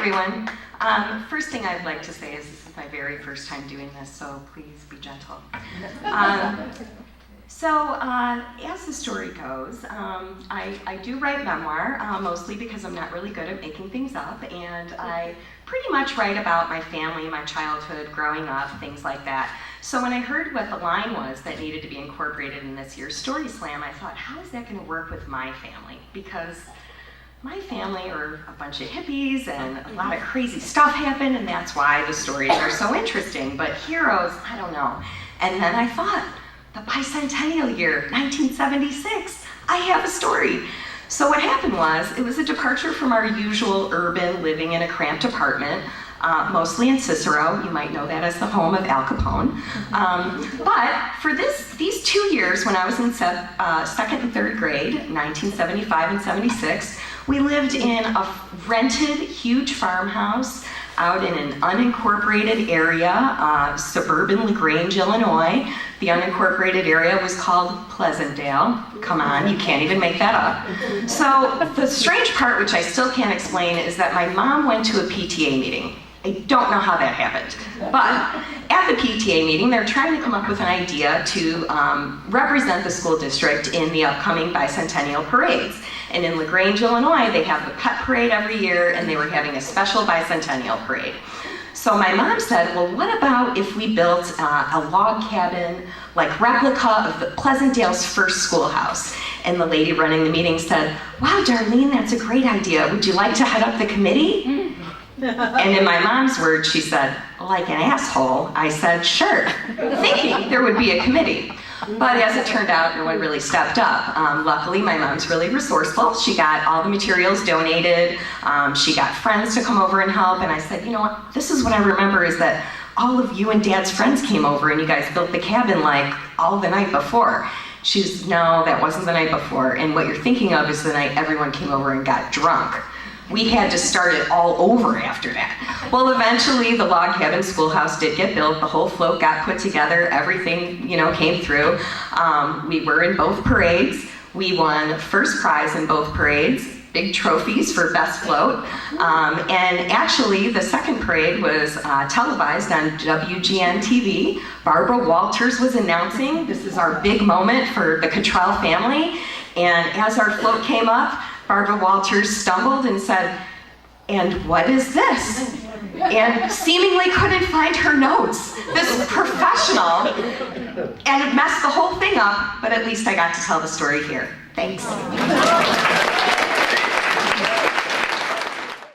everyone. First thing I'd like to say is this is my very first time doing this, so please be gentle. As the story goes, I do write memoir, mostly because I'm not really good at making things up, and I pretty much write about my family, my childhood, growing up, things like that. So when I heard what the line was that needed to be incorporated in this year's Story Slam, I thought, how is that going to work with my family? Because my family are a bunch of hippies and a lot of crazy stuff happened, and that's why the stories are so interesting. But heroes, I don't know. And then I thought, the bicentennial year, 1976, I have a story. So what happened was, it was a departure from our usual urban living in a cramped apartment, mostly in Cicero. You might know that as the home of Al Capone. But for these 2 years, when I was in second and third grade, 1975 and 76, we lived in a rented huge farmhouse out in an unincorporated area, suburban LaGrange, Illinois. The unincorporated area was called Pleasantdale. Come on, you can't even make that up. So the strange part, which I still can't explain, is that my mom went to a PTA meeting. I don't know how that happened. But at the PTA meeting, they're trying to come up with an idea to represent the school district in the upcoming bicentennial parades. And in LaGrange, Illinois, they have the pet parade every year, and they were having a special bicentennial parade. So my mom said, well, what about if we built a log cabin, like replica of the Pleasantdale's first schoolhouse? And the lady running the meeting said, wow, Darlene, that's a great idea. Would you like to head up the committee? And in my mom's words, she said, like an asshole. I said, sure, thinking there would be a committee. But as it turned out, no one really stepped up. Luckily, my mom's really resourceful. She got all the materials donated. She got friends to come over and help. And I said, you know what, this is what I remember, is that all of you and Dad's friends came over and you guys built the cabin like all the night before. She said, no, that wasn't the night before. And what you're thinking of is the night everyone came over and got drunk. We had to start it all over after that. Well, eventually the log cabin schoolhouse did get built, the whole float got put together, everything, came through. We were in both parades. We won first prize in both parades, big trophies for best float. And actually the second parade was televised on WGN TV. Barbara Walters was announcing, this is our big moment for the Cottrell family. And as our float came up, Barbara Walters stumbled and said, and what is this? And seemingly couldn't find her notes. This professional, and it messed the whole thing up, but at least I got to tell the story here. Thanks.